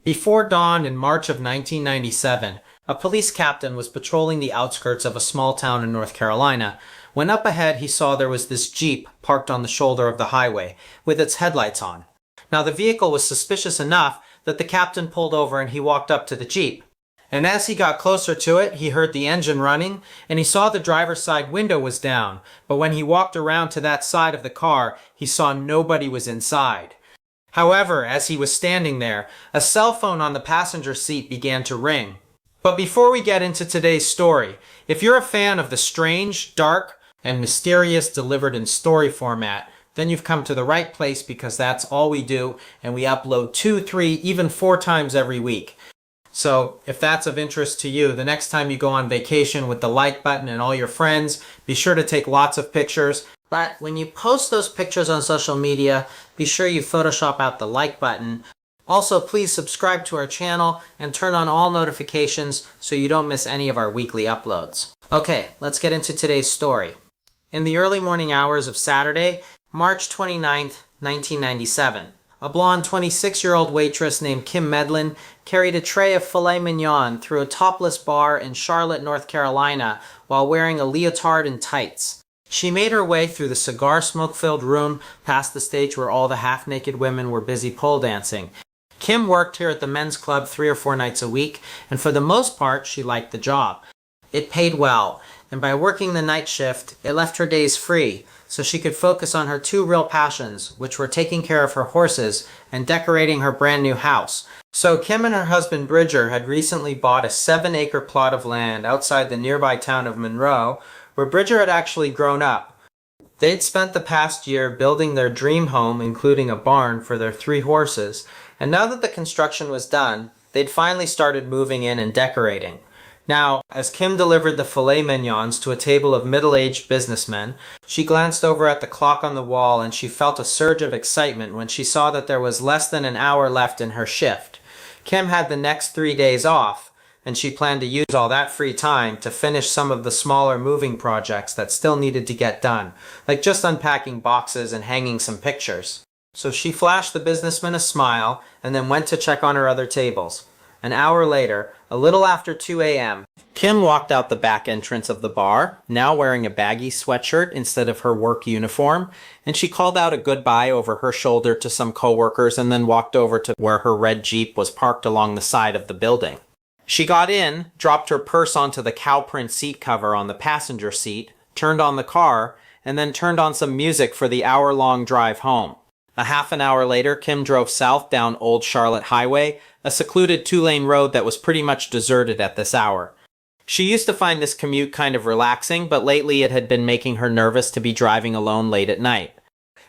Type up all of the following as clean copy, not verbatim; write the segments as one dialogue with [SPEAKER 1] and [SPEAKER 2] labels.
[SPEAKER 1] Before dawn in March of 1997, a police captain was patrolling the outskirts of a small town in North Carolina. When up ahead he saw there was this Jeep parked on the shoulder of the highway, with its headlights on. Now the vehicle was suspicious enough that the captain pulled over and he walked up to the Jeep. And as he got closer to it, he heard the engine running, and he saw the driver's side window was down. But when he walked around to that side of the car, he saw nobody was inside. However, as he was standing there, a cell phone on the passenger seat began to ring. But before we get into today's story, if you're a fan of the strange, dark, and mysterious delivered in story format, then you've come to the right place, because that's all we do, and we upload 2, 3, even 4 times every week. So if that's of interest to you, the next time you go on vacation with the like button and all your friends, be sure to take lots of pictures. But when you post those pictures on social media, be sure you Photoshop out the like button. Also, please subscribe to our channel and turn on all notifications so you don't miss any of our weekly uploads. Okay, let's get into today's story. In the early morning hours of Saturday, March 29th, 1997, a blonde 26-year-old waitress named Kim Medlin carried a tray of filet mignon through a topless bar in Charlotte, North Carolina, while wearing a leotard and tights. She made her way through the cigar smoke-filled room past the stage where all the half-naked women were busy pole dancing. Kim worked here at the men's club 3 or 4 nights a week, and for the most part, she liked the job. It paid well, and by working the night shift, it left her days free, so she could focus on her 2 real passions, which were taking care of her horses and decorating her brand new house. So Kim and her husband Bridger had recently bought a 7-acre plot of land outside the nearby town of Monroe, where Bridger had actually grown up. They'd spent the past year building their dream home, including a barn for their 3 horses, and now that the construction was done, they'd finally started moving in and decorating. Now, as Kim delivered the filet mignons to a table of middle-aged businessmen, she glanced over at the clock on the wall and she felt a surge of excitement when she saw that there was less than an hour left in her shift. Kim had the next 3 days off, and she planned to use all that free time to finish some of the smaller moving projects that still needed to get done, like just unpacking boxes and hanging some pictures. So she flashed the businessman a smile and then went to check on her other tables. An hour later, a little after 2 a.m., Kim walked out the back entrance of the bar, now wearing a baggy sweatshirt instead of her work uniform, and she called out a goodbye over her shoulder to some coworkers and then walked over to where her red Jeep was parked along the side of the building. She got in, dropped her purse onto the cow print seat cover on the passenger seat, turned on the car, and then turned on some music for the hour-long drive home. A half an hour later, Kim drove south down Old Charlotte Highway, a secluded 2-lane road that was pretty much deserted at this hour. She used to find this commute kind of relaxing, but lately it had been making her nervous to be driving alone late at night.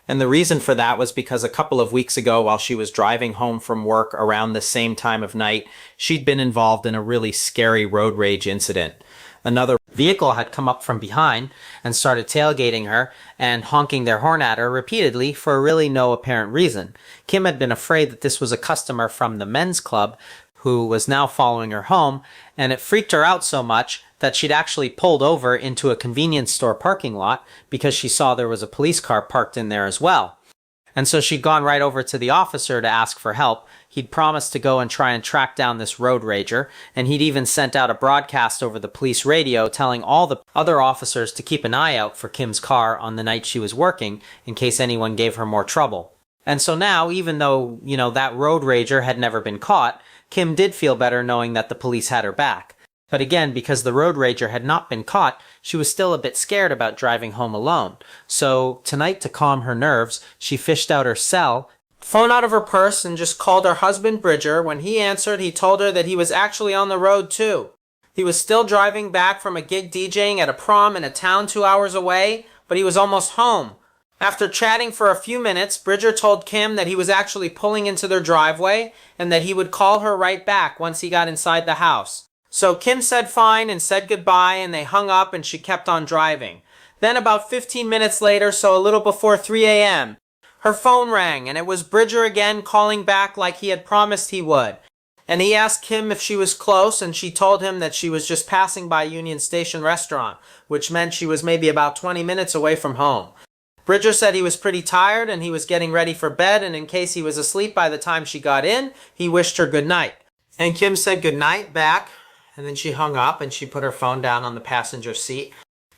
[SPEAKER 1] And the reason for that was because a couple of weeks ago, while she was driving home from work around the same time of night, she'd been involved in a really scary road rage incident. Another vehicle had come up from behind and started tailgating her and honking their horn at her repeatedly for really no apparent reason. Kim had been afraid that this was a customer from the men's club who was now following her home, and it freaked her out so much that she'd actually pulled over into a convenience store parking lot because she saw there was a police car parked in there as well. And so she'd gone right over to the officer to ask for help. He'd promised to go and try and track down this road rager, and he'd even sent out a broadcast over the police radio telling all the other officers to keep an eye out for Kim's car on the night she was working in case anyone gave her more trouble. And so now, even though, that road rager had never been caught, Kim did feel better knowing that the police had her back. But again, because the road rager had not been caught, she was still a bit scared about driving home alone. So tonight, to calm her nerves, she fished out her cell, phone out of her purse, and just called her husband Bridger. When he answered, he told her that he was actually on the road too. He was still driving back from a gig DJing at a prom in a town 2 hours away, but he was almost home. After chatting for a few minutes, Bridger told Kim that he was actually pulling into their driveway and that he would call her right back once he got inside the house. So Kim said fine and said goodbye, and they hung up and she kept on driving. Then about 15 minutes later, so a little before 3 a.m., her phone rang and it was Bridger again calling back like he had promised he would. And he asked Kim if she was close, and she told him that she was just passing by Union Station Restaurant, which meant she was maybe about 20 minutes away from home. Bridger said he was pretty tired and he was getting ready for bed, and in case he was asleep by the time she got in, he wished her good night. And Kim said good night back, and then she hung up and she put her phone down on the passenger seat.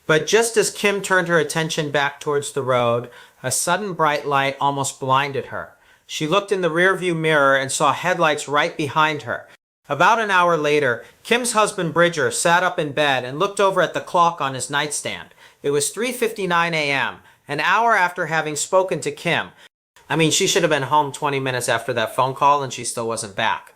[SPEAKER 1] But just as Kim turned her attention back towards the road, a sudden bright light almost blinded her. She looked in the rearview mirror and saw headlights right behind her. About an hour later, Kim's husband Bridger sat up in bed and looked over at the clock on his nightstand. It was 3:59 a.m., an hour after having spoken to Kim. I mean, she should have been home 20 minutes after that phone call and she still wasn't back.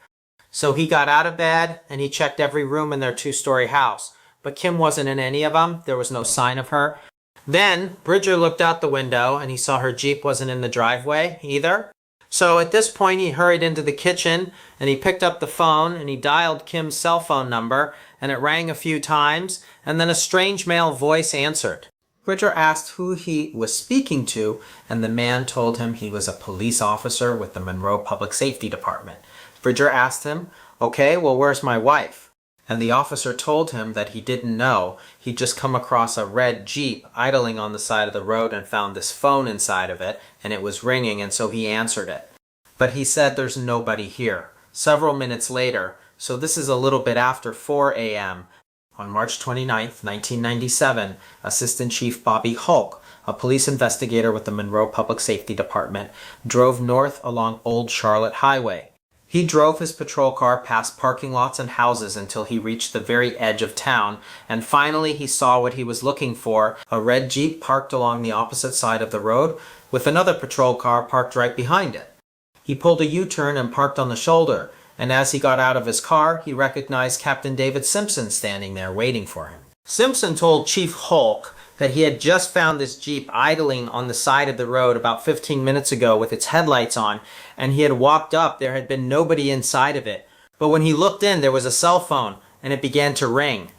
[SPEAKER 1] So he got out of bed and he checked every room in their two-story house. But Kim wasn't in any of them. There was no sign of her. Then Bridger looked out the window and he saw her Jeep wasn't in the driveway either. So at this point he hurried into the kitchen and he picked up the phone and he dialed Kim's cell phone number, and it rang a few times, and then a strange male voice answered. Bridger asked who he was speaking to, and the man told him he was a police officer with the Monroe Public Safety Department. Bridger asked him, "Okay, well, where's my wife?" And the officer told him that he didn't know. He'd just come across a red Jeep idling on the side of the road and found this phone inside of it, and it was ringing, and so he answered it. But he said there's nobody here. Several minutes later, so this is a little bit after 4 a.m., on March 29th, 1997, Assistant Chief Bobby Hulk, a police investigator with the Monroe Public Safety Department, drove north along Old Charlotte Highway. He drove his patrol car past parking lots and houses until he reached the very edge of town, and finally he saw what he was looking for, a red Jeep parked along the opposite side of the road, with another patrol car parked right behind it. He pulled a U-turn and parked on the shoulder, and as he got out of his car, he recognized Captain David Simpson standing there waiting for him. Simpson told Chief Hulk that he had just found this Jeep idling on the side of the road about 15 minutes ago with its headlights on, and he had walked up. There had been nobody inside of it. But when he looked in, there was a cell phone, and it began to ring.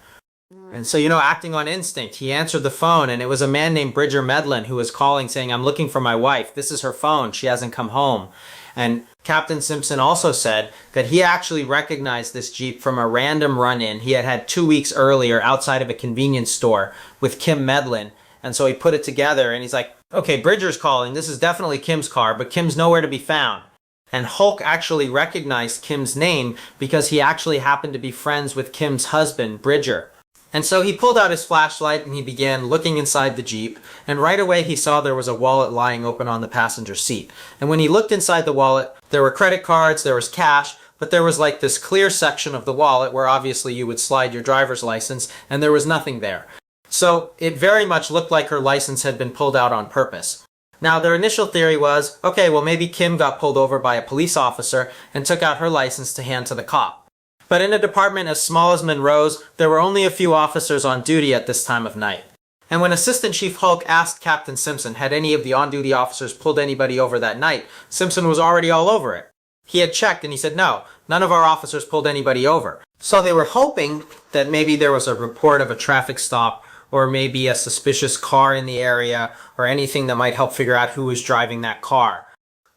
[SPEAKER 1] And so, acting on instinct, he answered the phone, and it was a man named Bridger Medlin who was calling saying, "I'm looking for my wife. This is her phone. She hasn't come home." And Captain Simpson also said that he actually recognized this Jeep from a random run-in he had had 2 weeks earlier outside of a convenience store with Kim Medlin. And so he put it together and he's like, okay, Bridger's calling. This is definitely Kim's car, but Kim's nowhere to be found. And Hulk actually recognized Kim's name because he actually happened to be friends with Kim's husband, Bridger. And so he pulled out his flashlight and he began looking inside the Jeep, and right away he saw there was a wallet lying open on the passenger seat. And when he looked inside the wallet, there were credit cards, there was cash, but there was like this clear section of the wallet where obviously you would slide your driver's license, and there was nothing there. So it very much looked like her license had been pulled out on purpose. Now their initial theory was, okay, well maybe Kim got pulled over by a police officer and took out her license to hand to the cop. But in a department as small as Monroe's, there were only a few officers on duty at this time of night. And when Assistant Chief Hulk asked Captain Simpson had any of the on-duty officers pulled anybody over that night, Simpson was already all over it. He had checked and he said, no, none of our officers pulled anybody over. So they were hoping that maybe there was a report of a traffic stop, or maybe a suspicious car in the area, or anything that might help figure out who was driving that car.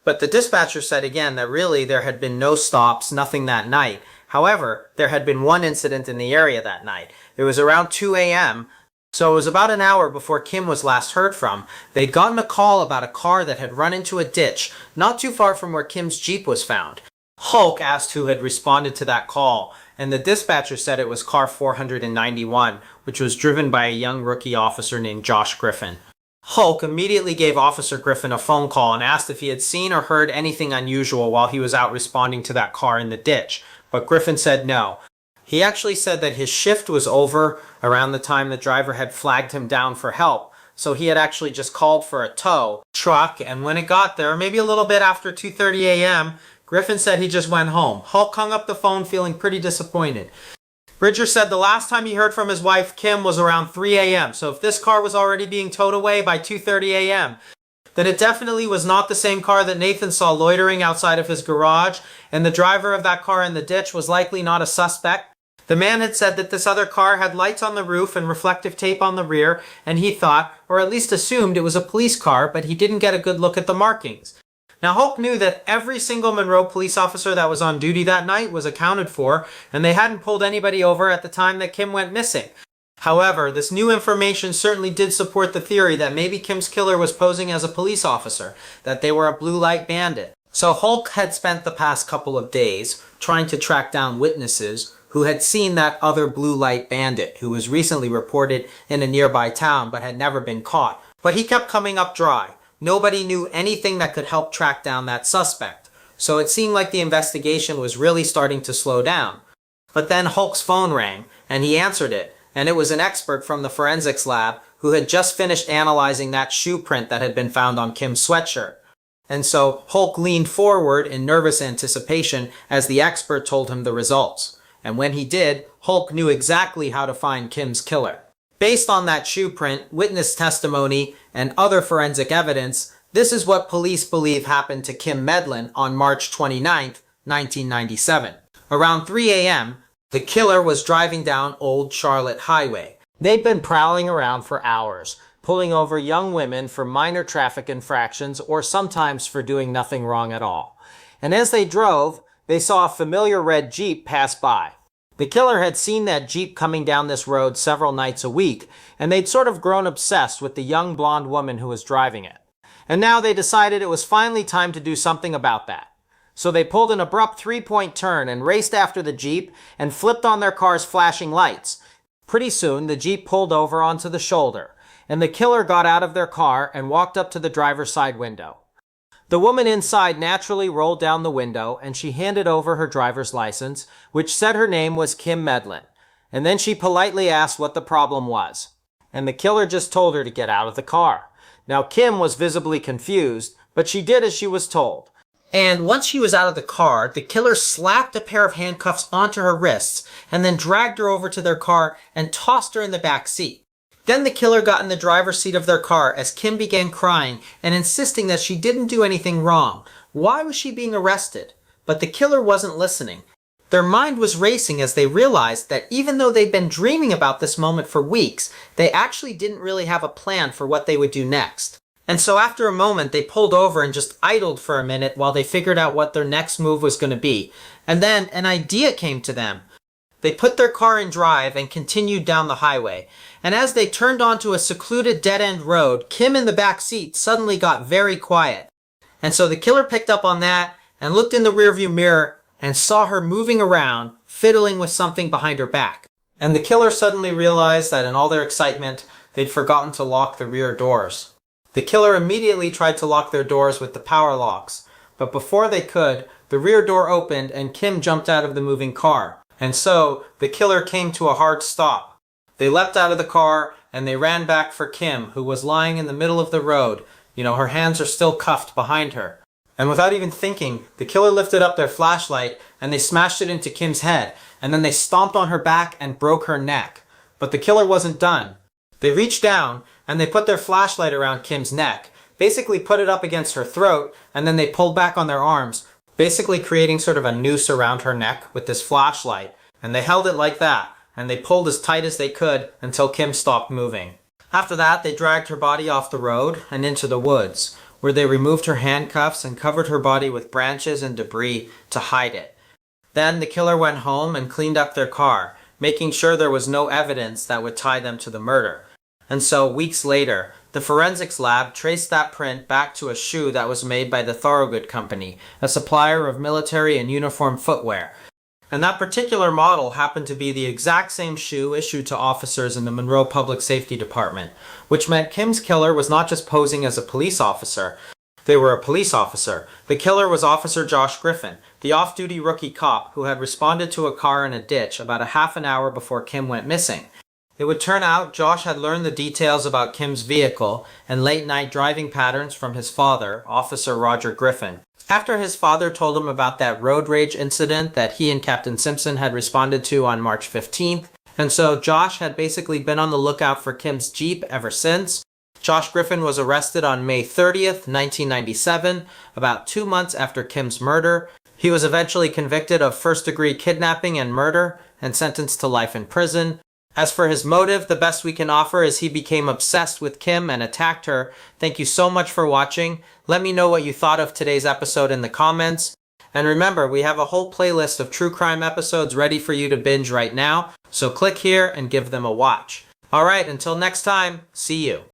[SPEAKER 1] But the dispatcher said again that really there had been no stops, nothing that night. However, there had been one incident in the area that night. It was around 2 a.m., so it was about an hour before Kim was last heard from. They'd gotten a call about a car that had run into a ditch, not too far from where Kim's Jeep was found. Hulk asked who had responded to that call, and the dispatcher said it was car 491, which was driven by a young rookie officer named Josh Griffin. Hulk immediately gave Officer Griffin a phone call and asked if he had seen or heard anything unusual while he was out responding to that car in the ditch. But Griffin said no. He actually said that his shift was over around the time the driver had flagged him down for help, so he had actually just called for a tow truck, and when it got there, maybe a little bit after 2:30 a.m., Griffin said he just went home. Hulk hung up the phone feeling pretty disappointed. Bridger said the last time he heard from his wife, Kim, was around 3 a.m., so if this car was already being towed away by 2:30 a.m., then it definitely was not the same car that Nathan saw loitering outside of his garage, and the driver of that car in the ditch was likely not a suspect. The man had said that this other car had lights on the roof and reflective tape on the rear, and he thought, or at least assumed, it was a police car, but he didn't get a good look at the markings. Now Hulk knew that every single Monroe police officer that was on duty that night was accounted for, and they hadn't pulled anybody over at the time that Kim went missing. However, this new information certainly did support the theory that maybe Kim's killer was posing as a police officer, that they were a blue light bandit. So Hulk had spent the past couple of days trying to track down witnesses who had seen that other blue light bandit who was recently reported in a nearby town but had never been caught. But he kept coming up dry. Nobody knew anything that could help track down that suspect. So it seemed like the investigation was really starting to slow down. But then Hulk's phone rang, and he answered it, and it was an expert from the forensics lab who had just finished analyzing that shoe print that had been found on Kim's sweatshirt. And so Hulk leaned forward in nervous anticipation as the expert told him the results. And when he did, Hulk knew exactly how to find Kim's killer. Based on that shoe print, witness testimony, and other forensic evidence, this is what police believe happened to Kim Medlin on March 29, 1997. Around 3 a.m., the killer was driving down Old Charlotte Highway. They'd been prowling around for hours, pulling over young women for minor traffic infractions or sometimes for doing nothing wrong at all. And as they drove, they saw a familiar red Jeep pass by. The killer had seen that Jeep coming down this road several nights a week, and they'd sort of grown obsessed with the young blonde woman who was driving it. And now they decided it was finally time to do something about that. So they pulled an abrupt three-point turn and raced after the Jeep and flipped on their car's flashing lights. Pretty soon, the Jeep pulled over onto the shoulder, and the killer got out of their car and walked up to the driver's side window. The woman inside naturally rolled down the window, and she handed over her driver's license, which said her name was Kim Medlin. And then she politely asked what the problem was. And the killer just told her to get out of the car. Now, Kim was visibly confused, but she did as she was told. And once she was out of the car, the killer slapped a pair of handcuffs onto her wrists and then dragged her over to their car and tossed her in the back seat. Then the killer got in the driver's seat of their car as Kim began crying and insisting that she didn't do anything wrong. Why was she being arrested? But the killer wasn't listening. Their mind was racing as they realized that even though they'd been dreaming about this moment for weeks, they actually didn't really have a plan for what they would do next. And so after a moment, they pulled over and just idled for a minute while they figured out what their next move was going to be. And then an idea came to them. They put their car in drive and continued down the highway. And as they turned onto a secluded dead-end road, Kim in the back seat suddenly got very quiet. And so the killer picked up on that and looked in the rearview mirror and saw her moving around, fiddling with something behind her back. And the killer suddenly realized that in all their excitement, they'd forgotten to lock the rear doors. The killer immediately tried to lock their doors with the power locks, but before they could, the rear door opened and Kim jumped out of the moving car. And so, the killer came to a hard stop. They leapt out of the car and they ran back for Kim, who was lying in the middle of the road. Her hands are still cuffed behind her. And without even thinking, the killer lifted up their flashlight and they smashed it into Kim's head, and then they stomped on her back and broke her neck. But the killer wasn't done. They reached down and they put their flashlight around Kim's neck, basically put it up against her throat, and then they pulled back on their arms, basically creating sort of a noose around her neck with this flashlight. And they held it like that, and they pulled as tight as they could until Kim stopped moving. After that, they dragged her body off the road and into the woods, where they removed her handcuffs and covered her body with branches and debris to hide it. Then the killer went home and cleaned up their car, making sure there was no evidence that would tie them to the murder. And so, weeks later, the forensics lab traced that print back to a shoe that was made by the Thorogood Company, a supplier of military and uniform footwear. And that particular model happened to be the exact same shoe issued to officers in the Monroe Public Safety Department, which meant Kim's killer was not just posing as a police officer. They were a police officer. The killer was Officer Josh Griffin, the off-duty rookie cop who had responded to a car in a ditch about a half an hour before Kim went missing. It would turn out Josh had learned the details about Kim's vehicle and late-night driving patterns from his father, Officer Roger Griffin. After his father told him about that road rage incident that he and Captain Simpson had responded to on March 15th, and so Josh had basically been on the lookout for Kim's Jeep ever since. Josh Griffin was arrested on May 30th, 1997, about 2 months after Kim's murder. He was eventually convicted of first-degree kidnapping and murder and sentenced to life in prison. As for his motive, the best we can offer is he became obsessed with Kim and attacked her. Thank you so much for watching. Let me know what you thought of today's episode in the comments. And remember, we have a whole playlist of true crime episodes ready for you to binge right now, so click here and give them a watch. All right, until next time, see you.